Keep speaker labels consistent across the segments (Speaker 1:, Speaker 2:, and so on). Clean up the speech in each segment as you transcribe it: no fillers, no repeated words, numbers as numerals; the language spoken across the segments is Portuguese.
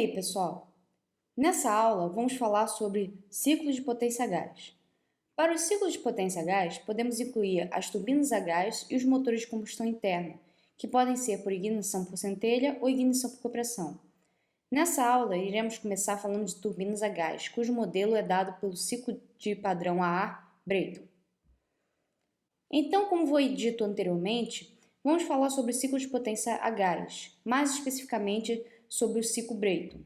Speaker 1: aí, pessoal? Nessa aula, vamos falar sobre ciclos de potência a gás. Para os ciclos de potência a gás, podemos incluir as turbinas a gás e os motores de combustão interna, que podem ser por ignição por centelha ou ignição por compressão. Nessa aula, iremos começar falando de turbinas a gás, cujo modelo é dado pelo ciclo de padrão a ar Brayton. Então, como foi dito anteriormente, vamos falar sobre o ciclo de potência a gás, mais especificamente sobre o ciclo Brayton.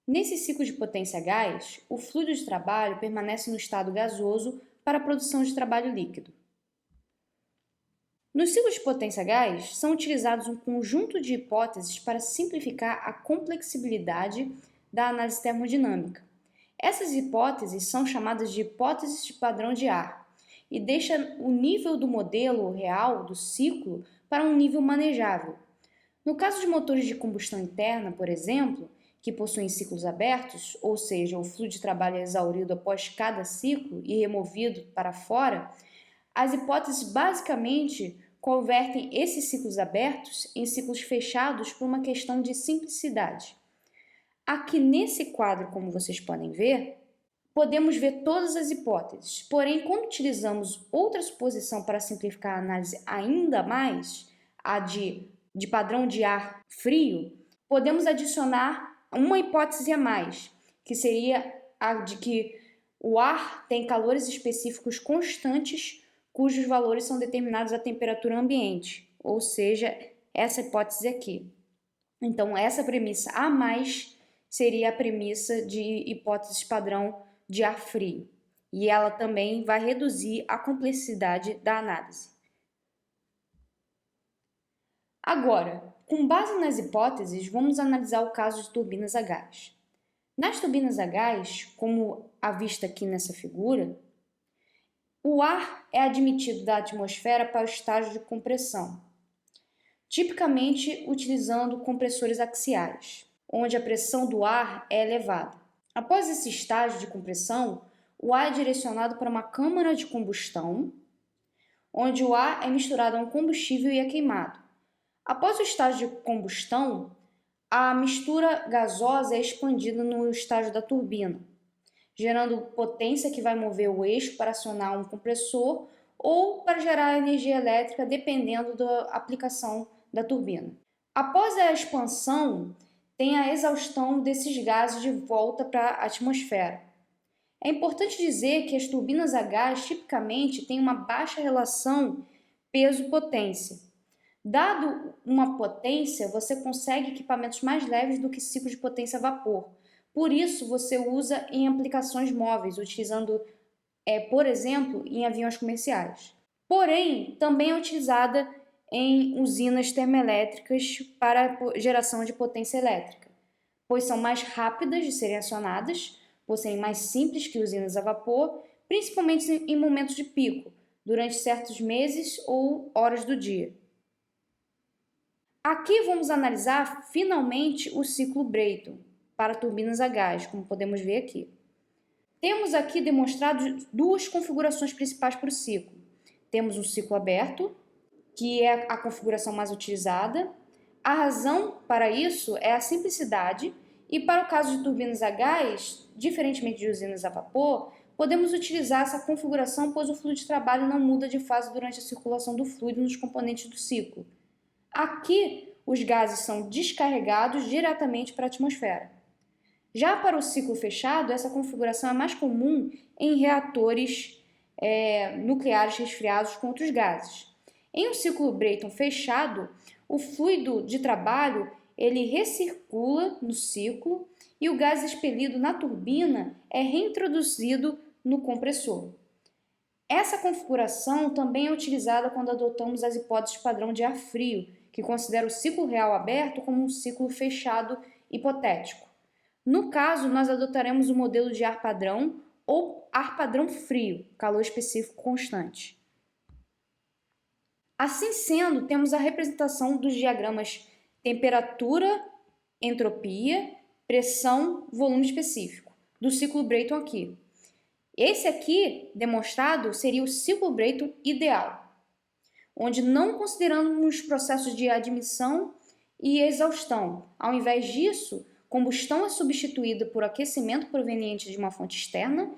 Speaker 1: Nesse ciclo de potência a gás, o fluido de trabalho permanece no estado gasoso para a produção de trabalho líquido. Nos ciclos de potência a gás, são utilizados um conjunto de hipóteses para simplificar a complexibilidade da análise termodinâmica. Essas hipóteses são chamadas de hipóteses de padrão de ar e deixam o nível do modelo real do ciclo para um nível manejável. No caso de motores de combustão interna, por exemplo, que possuem ciclos abertos, ou seja, o fluido de trabalho é exaurido após cada ciclo e removido para fora, as hipóteses basicamente convertem esses ciclos abertos em ciclos fechados por uma questão de simplicidade. Aqui nesse quadro, como vocês podem ver, podemos ver todas as hipóteses, porém, quando utilizamos outra suposição para simplificar a análise ainda mais, a de padrão de ar frio, podemos adicionar uma hipótese a mais, que seria a de que o ar tem calores específicos constantes, cujos valores são determinados à temperatura ambiente, ou seja, essa hipótese aqui. Então, essa premissa a mais seria a premissa de hipótese padrão de ar frio, e ela também vai reduzir a complexidade da análise. Agora, com base nas hipóteses, vamos analisar o caso de turbinas a gás. Nas turbinas a gás, como à vista aqui nessa figura, o ar é admitido da atmosfera para o estágio de compressão, tipicamente utilizando compressores axiais, onde a pressão do ar é elevada. Após esse estágio de compressão, o ar é direcionado para uma câmara de combustão, onde o ar é misturado a um combustível e é queimado. Após o estágio de combustão, a mistura gasosa é expandida no estágio da turbina, gerando potência que vai mover o eixo para acionar um compressor ou para gerar energia elétrica, dependendo da aplicação da turbina. Após a expansão, tem a exaustão desses gases de volta para a atmosfera. É importante dizer que as turbinas a gás tipicamente têm uma baixa relação peso-potência. Dado uma potência, você consegue equipamentos mais leves do que ciclo de potência a vapor. Por isso, você usa em aplicações móveis, utilizando, por exemplo, em aviões comerciais. Porém, também é utilizada em usinas termoelétricas para geração de potência elétrica, pois são mais rápidas de serem acionadas, por serem mais simples que usinas a vapor, principalmente em momentos de pico, durante certos meses ou horas do dia. Aqui vamos analisar finalmente o ciclo Brayton para turbinas a gás, como podemos ver aqui. Temos aqui demonstrado duas configurações principais para o ciclo. Temos um ciclo aberto, que é a configuração mais utilizada. A razão para isso é a simplicidade, e para o caso de turbinas a gás, diferentemente de usinas a vapor, podemos utilizar essa configuração, pois o fluido de trabalho não muda de fase durante a circulação do fluido nos componentes do ciclo. Aqui, os gases são descarregados diretamente para a atmosfera. Já para o ciclo fechado, essa configuração é mais comum em reatores nucleares resfriados com outros gases. Em um ciclo Brayton fechado, o fluido de trabalho ele recircula no ciclo e o gás expelido na turbina é reintroduzido no compressor. Essa configuração também é utilizada quando adotamos as hipóteses padrão de ar frio, que considera o ciclo real aberto como um ciclo fechado hipotético. No caso, nós adotaremos o modelo de ar padrão ou ar padrão frio, calor específico constante. Assim sendo, temos a representação dos diagramas temperatura, entropia, pressão, volume específico, do ciclo Brayton aqui. Esse aqui, demonstrado, seria o ciclo Brayton ideal, onde não consideramos processos de admissão e exaustão. Ao invés disso, combustão é substituída por aquecimento proveniente de uma fonte externa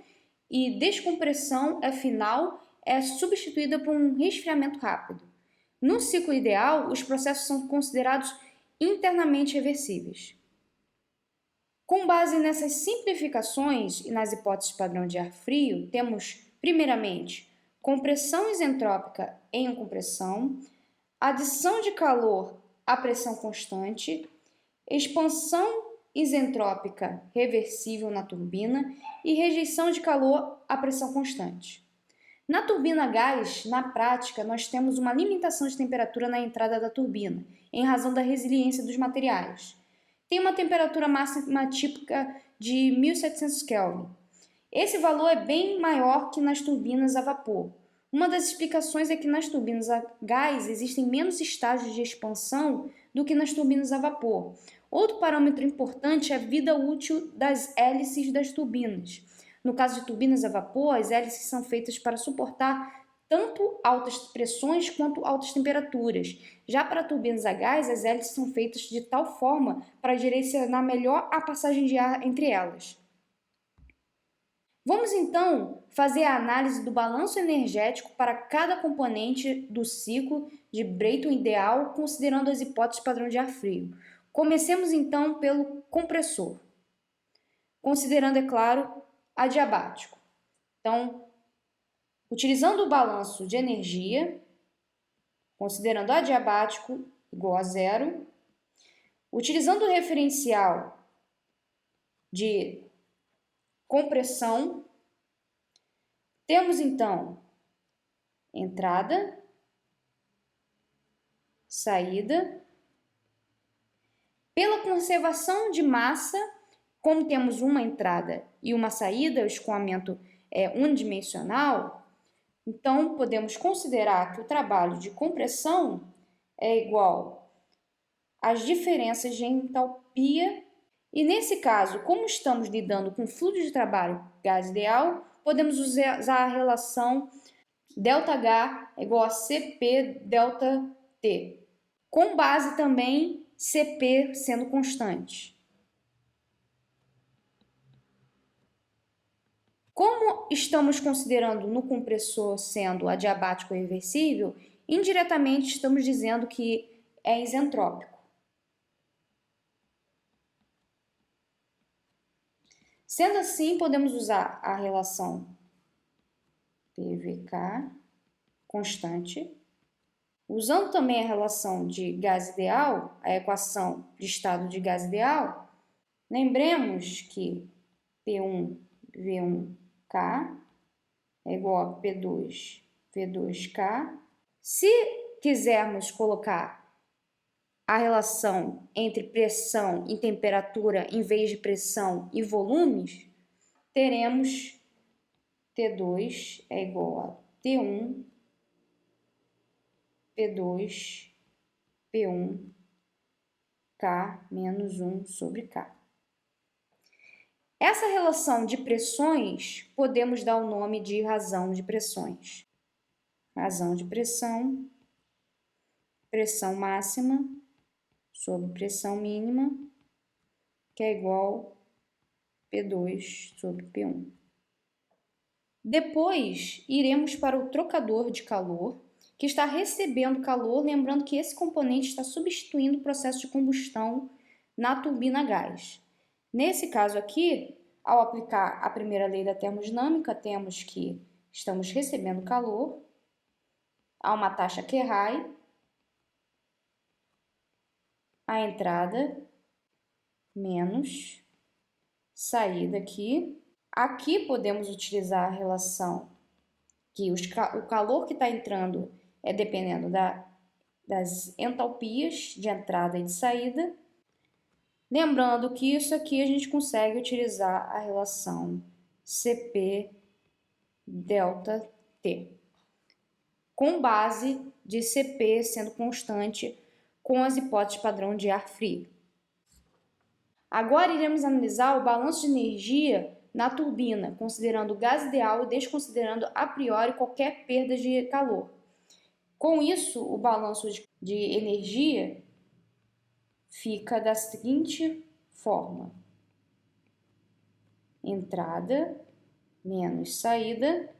Speaker 1: e descompressão final é substituída por um resfriamento rápido. No ciclo ideal, os processos são considerados internamente reversíveis. Com base nessas simplificações e nas hipóteses padrão de ar frio, temos, primeiramente, compressão isentrópica em compressão, adição de calor à pressão constante, expansão isentrópica reversível na turbina e rejeição de calor à pressão constante. Na turbina a gás, na prática, nós temos uma limitação de temperatura na entrada da turbina, em razão da resiliência dos materiais. Tem uma temperatura máxima típica de 1700 Kelvin. Esse valor é bem maior que nas turbinas a vapor. Uma das explicações é que nas turbinas a gás existem menos estágios de expansão do que nas turbinas a vapor. Outro parâmetro importante é a vida útil das hélices das turbinas. No caso de turbinas a vapor, as hélices são feitas para suportar tanto altas pressões quanto altas temperaturas. Já para turbinas a gás, as hélices são feitas de tal forma para direcionar melhor a passagem de ar entre elas. Vamos então fazer a análise do balanço energético para cada componente do ciclo de Brayton ideal, considerando as hipóteses padrão de ar frio. Comecemos então pelo compressor, considerando, é claro, adiabático. Então, utilizando o balanço de energia, considerando adiabático igual a zero, utilizando o referencial de compressão, temos então entrada, saída. Pela conservação de massa, como temos uma entrada e uma saída, o escoamento é unidimensional, então podemos considerar que o trabalho de compressão é igual às diferenças de entalpia. E nesse caso, como estamos lidando com fluxo de trabalho gás ideal, podemos usar a relação ΔH é igual a Cp ΔT, com base também Cp sendo constante. Como estamos considerando no compressor sendo adiabático e reversível, indiretamente estamos dizendo que é isentrópico. Sendo assim, podemos usar a relação PVK constante. Usando também a relação de gás ideal, a equação de estado de gás ideal, lembremos que P1V1K é igual a P2V2K. Se quisermos colocar a relação entre pressão e temperatura em vez de pressão e volumes, teremos T2 é igual a T1, P2, P1, K menos 1 sobre K. Essa relação de pressões podemos dar o nome de razão de pressões. Razão de pressão, pressão máxima sobre pressão mínima, que é igual P2 sobre P1. Depois, iremos para o trocador de calor, que está recebendo calor, lembrando que esse componente está substituindo o processo de combustão na turbina a gás. Nesse caso aqui, ao aplicar a primeira lei da termodinâmica, temos que estamos recebendo calor a uma taxa Querrai, a entrada menos saída aqui. Aqui podemos utilizar a relação que o calor que está entrando é dependendo das entalpias de entrada e de saída. Lembrando que isso aqui a gente consegue utilizar a relação Cp ΔT, com base de Cp sendo constante com as hipóteses padrão de ar frio. Agora iremos analisar o balanço de energia na turbina, considerando o gás ideal e desconsiderando a priori qualquer perda de calor. Com isso, o balanço de energia fica da seguinte forma entrada menos saída.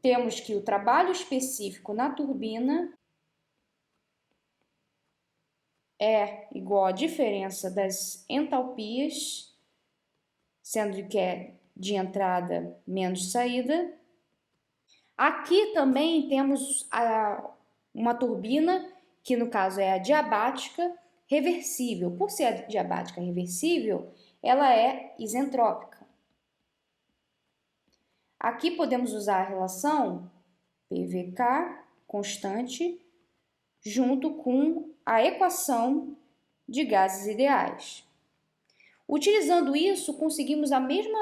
Speaker 1: Temos que o trabalho específico na turbina é igual à diferença das entalpias, sendo que é de entrada menos saída. Aqui também temos uma turbina, que no caso é adiabática, reversível. Por ser adiabática reversível, ela é isentrópica. Aqui podemos usar a relação PVK constante junto com a equação de gases ideais. Utilizando isso, conseguimos a mesma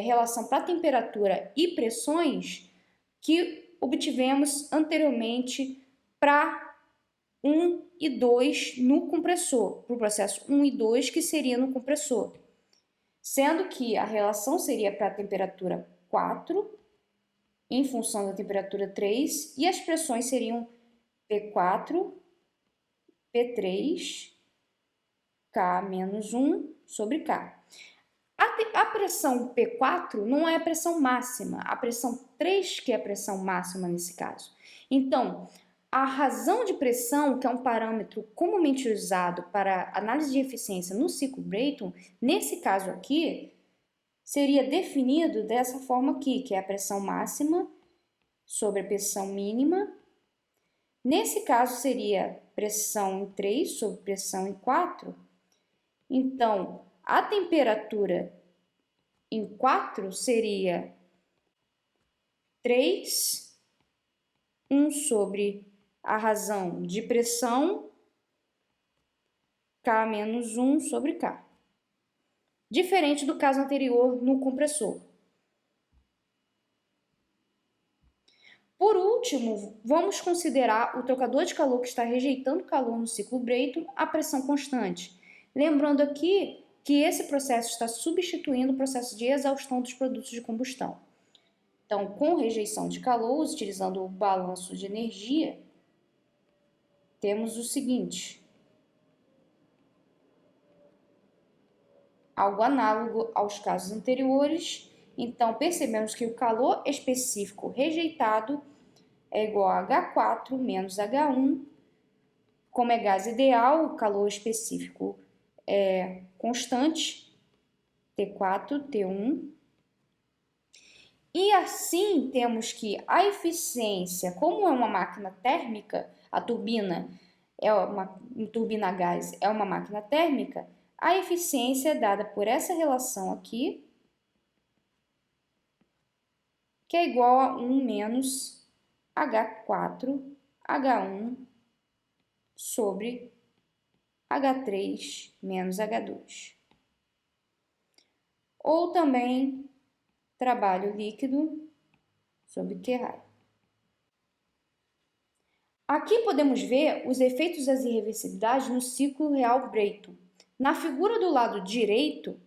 Speaker 1: relação para temperatura e pressões que obtivemos anteriormente para 1 e 2 no compressor, para o processo 1 e 2 que seria no compressor. Sendo que a relação seria para a temperatura 4 em função da temperatura 3 e as pressões seriam P4, P3, K menos 1 sobre K. A pressão P4 não é a pressão máxima, a pressão 3 que é a pressão máxima nesse caso. Então, a razão de pressão, que é um parâmetro comumente usado para análise de eficiência no ciclo Brayton, nesse caso aqui, seria definido dessa forma aqui, que é a pressão máxima sobre a pressão mínima. Nesse caso, seria pressão em 3 sobre pressão em 4. Então, a temperatura em 4 seria 3, 1 sobre a razão de pressão, K menos 1 sobre K. Diferente do caso anterior no compressor. Por último, vamos considerar o trocador de calor que está rejeitando calor no ciclo Brayton a pressão constante. Lembrando aqui que esse processo está substituindo o processo de exaustão dos produtos de combustão. Então, com rejeição de calor, utilizando o balanço de energia, temos o seguinte: algo análogo aos casos anteriores. Então, percebemos que o calor específico rejeitado é igual a H4 menos H1. Como é gás ideal, o calor específico é constante, T4, T1. E assim temos que a eficiência, como é uma máquina térmica, a turbina é uma turbina a gás, é uma máquina térmica, a eficiência é dada por essa relação aqui, que é igual a 1 menos H4, H1 sobre H3 menos H2. Ou também trabalho líquido sobre Q raio. Aqui podemos ver os efeitos das irreversibilidades no ciclo real Brayton. Na figura do lado direito,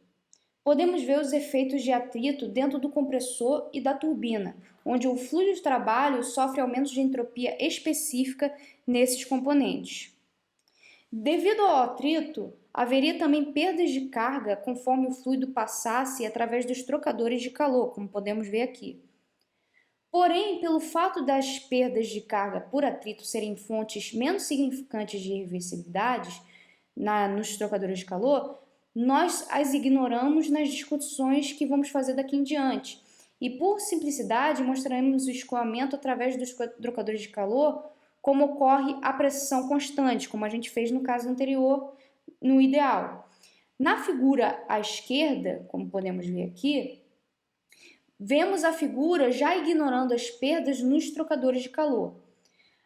Speaker 1: podemos ver os efeitos de atrito dentro do compressor e da turbina, onde o fluxo de trabalho sofre aumento de entropia específica nesses componentes. Devido ao atrito, haveria também perdas de carga conforme o fluido passasse através dos trocadores de calor, como podemos ver aqui. Porém, pelo fato das perdas de carga por atrito serem fontes menos significantes de irreversibilidades nos trocadores de calor, nós as ignoramos nas discussões que vamos fazer daqui em diante. E por simplicidade, mostraremos o escoamento através dos trocadores de calor, como ocorre a pressão constante, como a gente fez no caso anterior, no ideal. Na figura à esquerda, como podemos ver aqui, vemos a figura já ignorando as perdas nos trocadores de calor.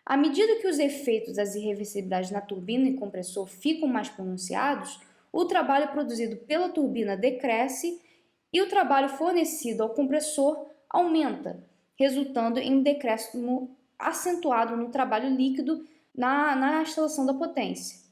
Speaker 1: À medida que os efeitos das irreversibilidades na turbina e compressor ficam mais pronunciados, o trabalho produzido pela turbina decresce e o trabalho fornecido ao compressor aumenta, resultando em um decréscimo acentuado no trabalho líquido na instalação da potência.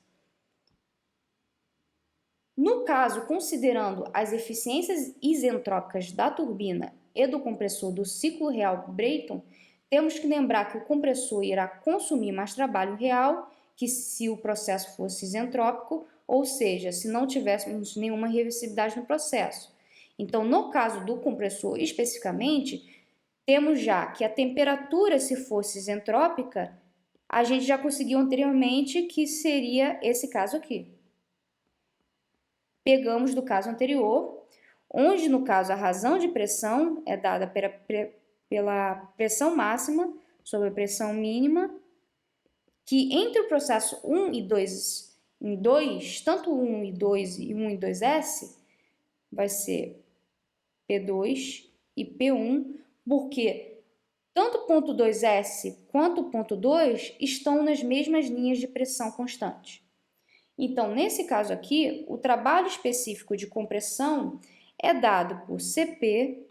Speaker 1: No caso, considerando as eficiências isentrópicas da turbina e do compressor do ciclo real Brayton, temos que lembrar que o compressor irá consumir mais trabalho real que se o processo fosse isentrópico, ou seja, se não tivéssemos nenhuma reversibilidade no processo. Então, no caso do compressor especificamente, temos já que a temperatura, se fosse isentrópica, a gente já conseguiu anteriormente que seria esse caso aqui. Pegamos do caso anterior, onde no caso a razão de pressão é dada pela pressão máxima sobre a pressão mínima, que entre o processo 1 e 2, tanto 1 e 2 e 1 e 2S, vai ser P2 e P1, porque tanto o ponto 2S quanto o ponto 2 estão nas mesmas linhas de pressão constante. Então, nesse caso aqui, o trabalho específico de compressão é dado por Cp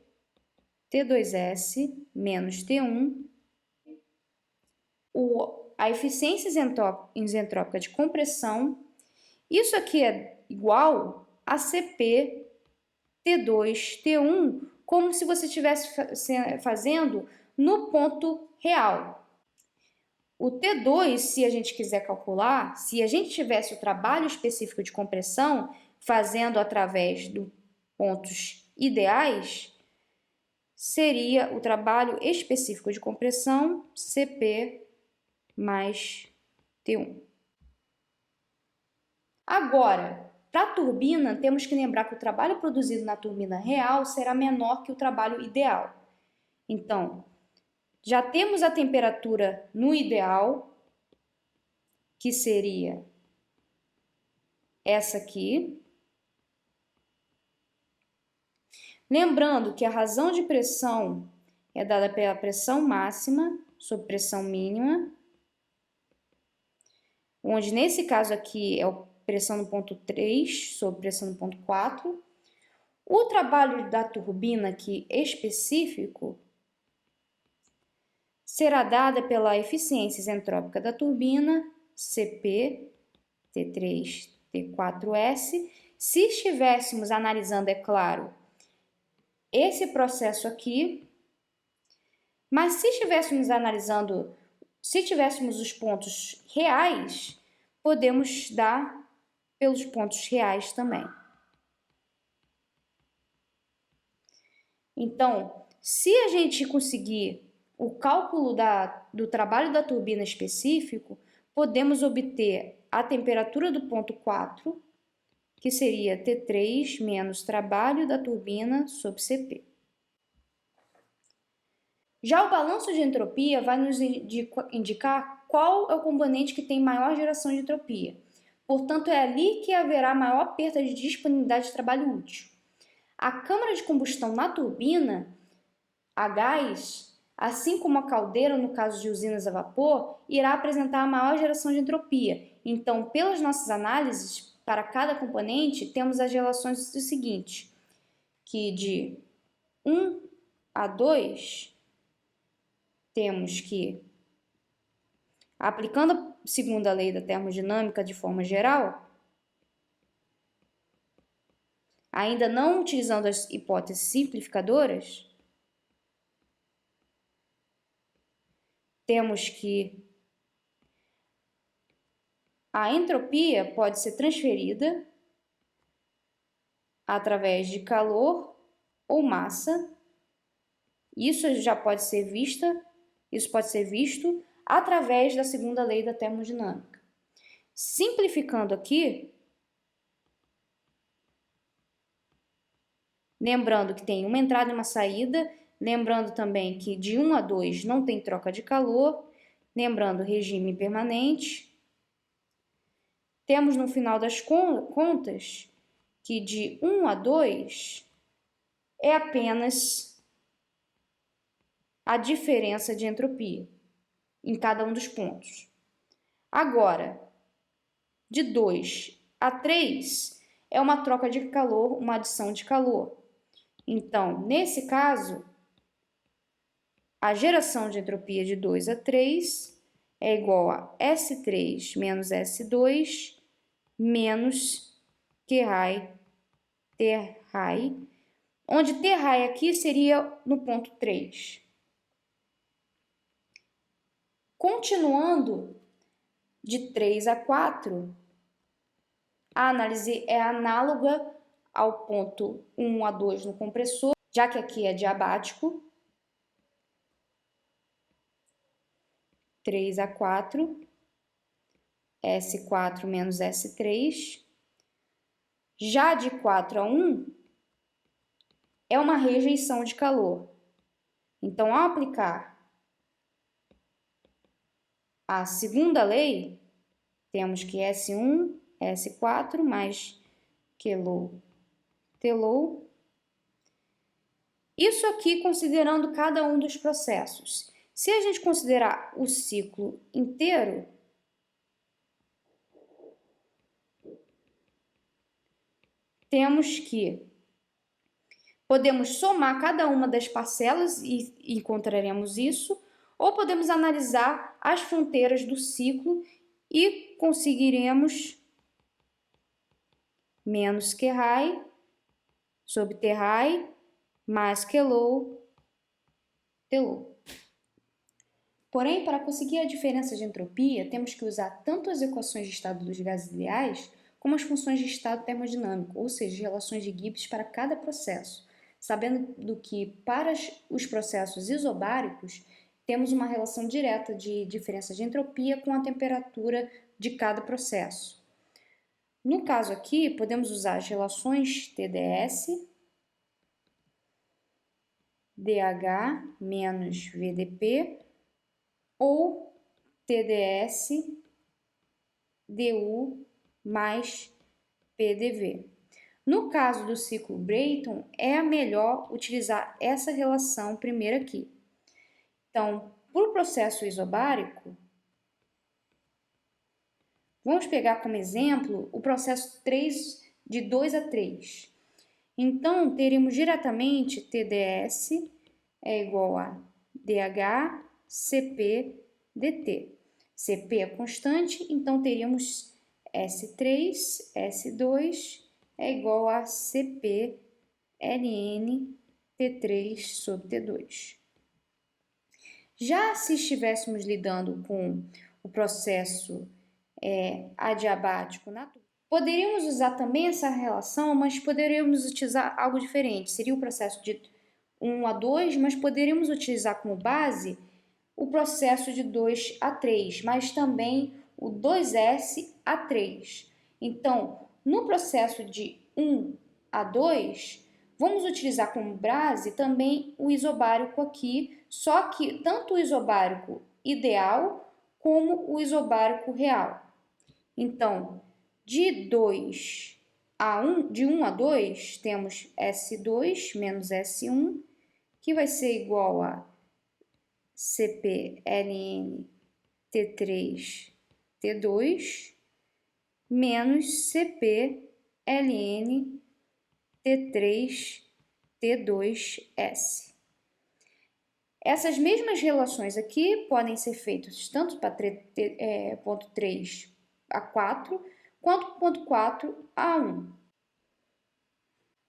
Speaker 1: T2S menos T1, a eficiência isentrópica de compressão. Isso aqui é igual a Cp T2 T1, como se você estivesse fazendo no ponto real. O T2, se a gente quiser calcular, se a gente tivesse o trabalho específico de compressão, fazendo através dos pontos ideais, seria o trabalho específico de compressão, Cp mais T1. Agora, para a turbina, temos que lembrar que o trabalho produzido na turbina real será menor que o trabalho ideal. Então, já temos a temperatura no ideal, que seria essa aqui. Lembrando que a razão de pressão é dada pela pressão máxima sobre pressão mínima, onde nesse caso aqui é a pressão no ponto 3 sobre pressão no ponto 4. O trabalho da turbina aqui específico será dada pela eficiência isentrópica da turbina, Cp T3 T4S. Se estivéssemos analisando, é claro, esse processo aqui, mas se estivéssemos analisando, se tivéssemos os pontos reais, podemos dar pelos pontos reais também. Então, se a gente conseguir o cálculo do trabalho da turbina específico, podemos obter a temperatura do ponto 4, que seria T3 menos trabalho da turbina sobre Cp. Já o balanço de entropia vai nos indicar qual é o componente que tem maior geração de entropia. Portanto, é ali que haverá maior perda de disponibilidade de trabalho útil. A câmara de combustão na turbina, a gás, assim como a caldeira no caso de usinas a vapor, irá apresentar a maior geração de entropia. Então, pelas nossas análises, para cada componente, temos as relações do seguinte, que de 1 a 2, temos que, aplicando a segunda lei da termodinâmica de forma geral, ainda não utilizando as hipóteses simplificadoras, temos que a entropia pode ser transferida através de calor ou massa. Isso pode ser visto através da segunda lei da termodinâmica. Simplificando aqui, lembrando que tem uma entrada e uma saída, lembrando também que de 1 a 2 não tem troca de calor, lembrando regime permanente. Temos no final das contas que de 1 a 2 é apenas a diferença de entropia em cada um dos pontos. Agora, de 2 a 3 é uma troca de calor, uma adição de calor. Então, nesse caso, a geração de entropia de 2 a 3 é igual a S3 menos S2 menos T-high, onde T-high aqui seria no ponto 3. Continuando de 3 a 4, A análise é análoga ao ponto 1 a 2 no compressor, já que aqui é diabático. 3 a 4, S4 menos S3. Já de 4 a 1, é uma rejeição de calor. Então, ao aplicar a segunda lei, temos que S1, S4 mais Quelow, Tellow. Isso aqui considerando cada um dos processos. Se a gente considerar o ciclo inteiro, temos que podemos somar cada uma das parcelas e encontraremos isso, ou podemos analisar as fronteiras do ciclo e conseguiremos menos Querrai sobre Terrai mais Quelow, Tellow. Porém, para conseguir a diferença de entropia, temos que usar tanto as equações de estado dos gases ideais, como as funções de estado termodinâmico, ou seja, relações de Gibbs para cada processo, sabendo que para os processos isobáricos, temos uma relação direta de diferença de entropia com a temperatura de cada processo. No caso aqui, podemos usar as relações TdS, dH menos VdP, ou TdS, du mais PDV. No caso do ciclo Brayton, é melhor utilizar essa relação primeiro aqui. Então, para o processo isobárico, vamos pegar como exemplo o processo 3 de 2 a 3. Então, teremos diretamente TdS é igual a dH Cp dt. Cp é constante, então teríamos S3, S2 é igual a Cp ln T3 sobre T2. Já se estivéssemos lidando com o processo adiabático natural, poderíamos usar também essa relação, mas poderíamos utilizar algo diferente. Seria o processo de 1 a 2, mas poderíamos utilizar como base o processo de 2 a 3, mas também o 2S a 3. Então, no processo de 1 a 2, vamos utilizar como base também o isobárico aqui, só que tanto o isobárico ideal como o isobárico real. Então, de 2 a 1, de 1 a 2, temos S2 menos S1, que vai ser igual a Cp ln T3 T2 menos Cp ln T3 T2S. Essas mesmas relações aqui podem ser feitas tanto para ponto 3 a 4, quanto ponto 4 a 1.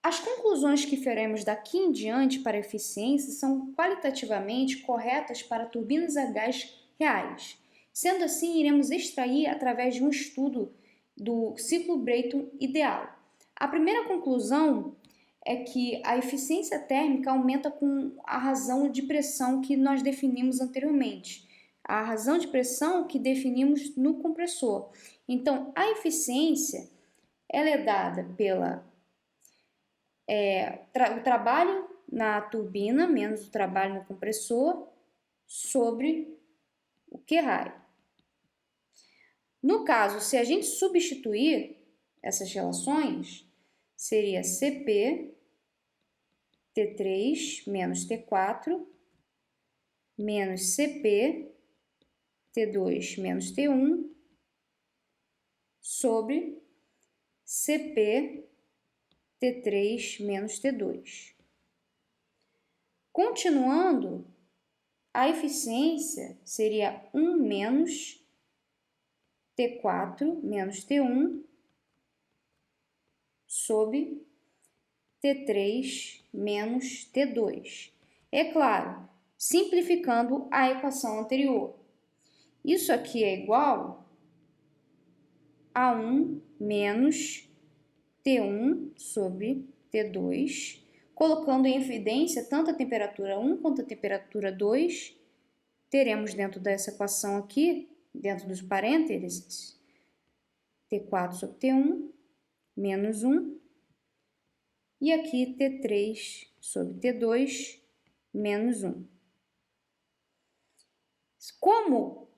Speaker 1: As conclusões que faremos daqui em diante para a eficiência são qualitativamente corretas para turbinas a gás reais. Sendo assim, iremos extrair através de um estudo do ciclo Brayton ideal. A primeira conclusão é que a eficiência térmica aumenta com a razão de pressão que nós definimos anteriormente, a razão de pressão que definimos no compressor. Então, a eficiência ela é dada pela o trabalho na turbina menos o trabalho no compressor sobre o Querrai. No caso, se a gente substituir essas relações, seria Cp T3 menos T4 menos Cp T2 menos T1 sobre Cp T3 menos T2. Continuando, a eficiência seria 1 menos T4 menos T1 sobre T3 menos T2. É claro, simplificando a equação anterior. Isso aqui é igual A1 menos T1 sobre T2, colocando em evidência tanto a temperatura 1 quanto a temperatura 2, teremos dentro dessa equação aqui, dentro dos parênteses, T4 sobre T1 menos 1, e aqui T3 sobre T2 menos 1. Como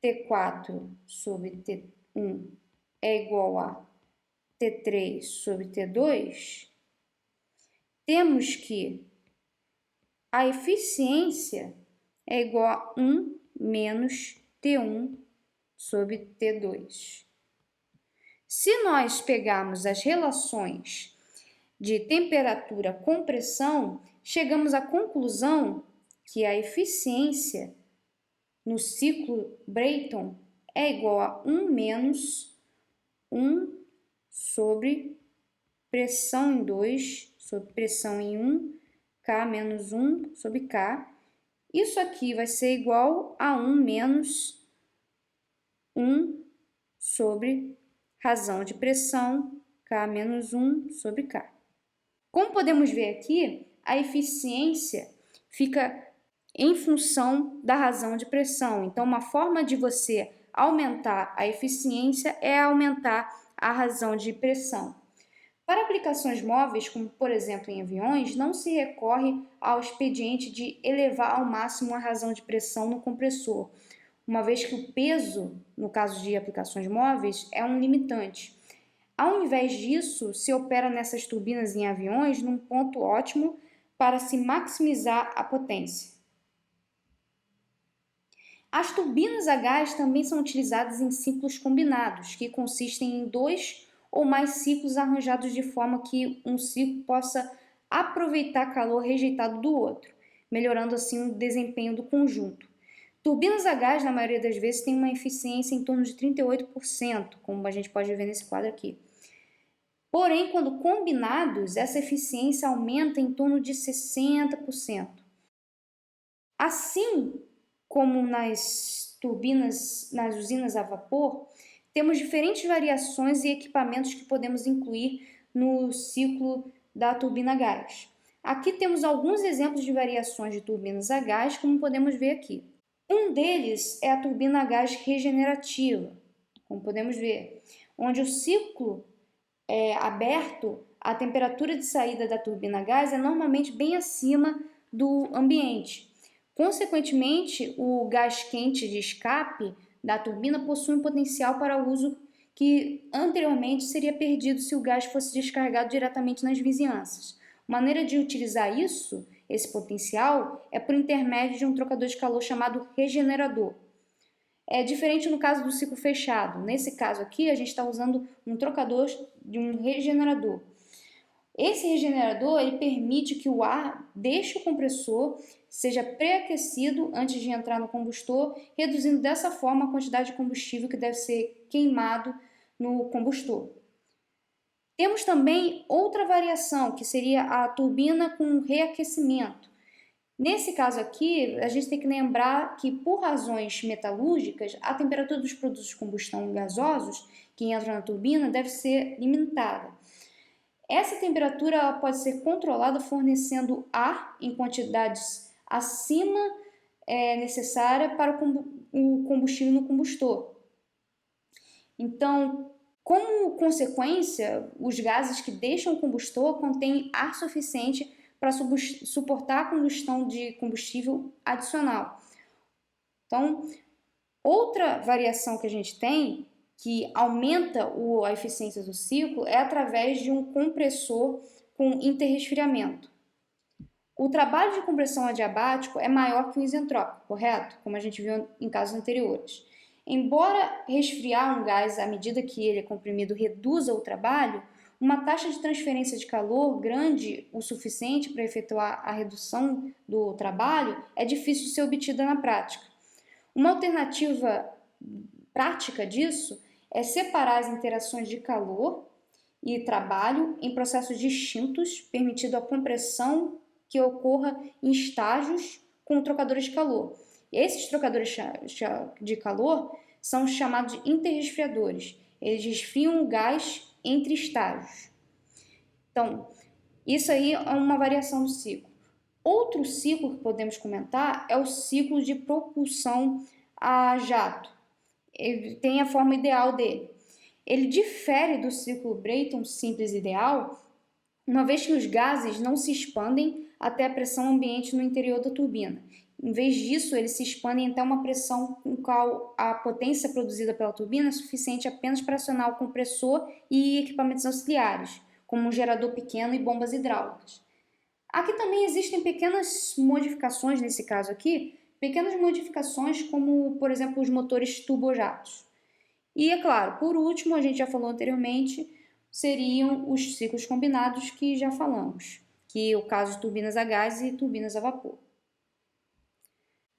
Speaker 1: T4 sobre T1 é igual a T3 sobre T2, temos que a eficiência é igual a 1 menos T1 sobre T2. Se nós pegarmos as relações de temperatura com pressão, chegamos à conclusão que a eficiência no ciclo Brayton é igual a 1 menos 1 sobre pressão em 2 sobre pressão em 1, K menos 1 sobre K. Isso aqui vai ser igual a 1 menos 1 sobre razão de pressão, K menos 1 sobre K. Como podemos ver aqui, a eficiência fica em função da razão de pressão. Então, uma forma de você aumentar a eficiência é aumentar a razão de pressão. Para aplicações móveis, como por exemplo em aviões, não se recorre ao expediente de elevar ao máximo a razão de pressão no compressor, uma vez que o peso, no caso de aplicações móveis, é um limitante. Ao invés disso, se opera nessas turbinas em aviões num ponto ótimo para se maximizar a potência. As turbinas a gás também são utilizadas em ciclos combinados, que consistem em 2 ou mais ciclos arranjados de forma que um ciclo possa aproveitar calor rejeitado do outro, melhorando assim o desempenho do conjunto. Turbinas a gás, na maioria das vezes, têm uma eficiência em torno de 38%, como a gente pode ver nesse quadro aqui. Porém, quando combinados, essa eficiência aumenta em torno de 60%. Assim como nas turbinas, nas usinas a vapor, temos diferentes variações e equipamentos que podemos incluir no ciclo da turbina a gás. Aqui temos alguns exemplos de variações de turbinas a gás, como podemos ver aqui. Um deles é a turbina a gás regenerativa, como podemos ver, onde o ciclo aberto, a temperatura de saída da turbina a gás é normalmente bem acima do ambiente. Consequentemente, o gás quente de escape da turbina possui um potencial para uso que anteriormente seria perdido se o gás fosse descarregado diretamente nas vizinhanças. Uma maneira de utilizar esse potencial, é por intermédio de um trocador de calor chamado regenerador. É diferente no caso do ciclo fechado. Nesse caso aqui, a gente está usando um trocador de um regenerador. Esse regenerador ele permite que o ar deixe o compressor, seja pré-aquecido antes de entrar no combustor, reduzindo dessa forma a quantidade de combustível que deve ser queimado no combustor. Temos também outra variação, que seria a turbina com reaquecimento. Nesse caso aqui, a gente tem que lembrar que, por razões metalúrgicas, a temperatura dos produtos de combustão gasosos que entram na turbina deve ser limitada. Essa temperatura pode ser controlada fornecendo ar em quantidades acima necessária para o combustível no combustor. Então, como consequência, os gases que deixam o combustor contêm ar suficiente para suportar a combustão de combustível adicional. Então, outra variação que a gente tem, que aumenta a eficiência do ciclo, é através de um compressor com interresfriamento. O trabalho de compressão adiabático é maior que o isentrópico, correto? Como a gente viu em casos anteriores. Embora resfriar um gás à medida que ele é comprimido reduza o trabalho, uma taxa de transferência de calor grande o suficiente para efetuar a redução do trabalho é difícil de ser obtida na prática. Uma alternativa prática disso é separar as interações de calor e trabalho em processos distintos, permitindo a compressão que ocorra em estágios com trocadores de calor. Esses trocadores de calor são chamados de interresfriadores. eles resfriam o gás entre estágios. Então, isso aí é uma variação do ciclo. Outro ciclo que podemos comentar é o ciclo de propulsão a jato. Ele tem a forma ideal dele. Ele difere do ciclo Brayton simples ideal, uma vez que os gases não se expandem até a pressão ambiente no interior da turbina. Em vez disso, eles se expandem até uma pressão com qual a potência produzida pela turbina é suficiente apenas para acionar o compressor e equipamentos auxiliares, como um gerador pequeno e bombas hidráulicas. Aqui também existem pequenas modificações nesse caso aqui, pequenas modificações como, por exemplo, os motores turbojatos. E, é claro, por último, a gente já falou anteriormente, seriam os ciclos combinados que já falamos, que é o caso de turbinas a gás e turbinas a vapor.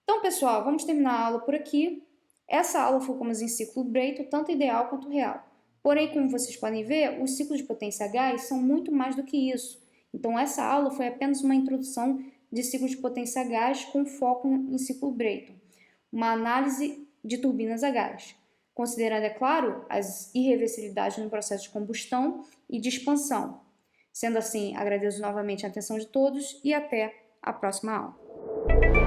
Speaker 1: Então, pessoal, vamos terminar a aula por aqui. Essa aula focamos em ciclo Brayton, tanto ideal quanto real. Porém, como vocês podem ver, os ciclos de potência a gás são muito mais do que isso. Então, essa aula foi apenas uma introdução de ciclos de potência a gás com foco em ciclo Brayton, uma análise de turbinas a gás, considerando, é claro, as irreversibilidades no processo de combustão e de expansão. Sendo assim, agradeço novamente a atenção de todos e até a próxima aula.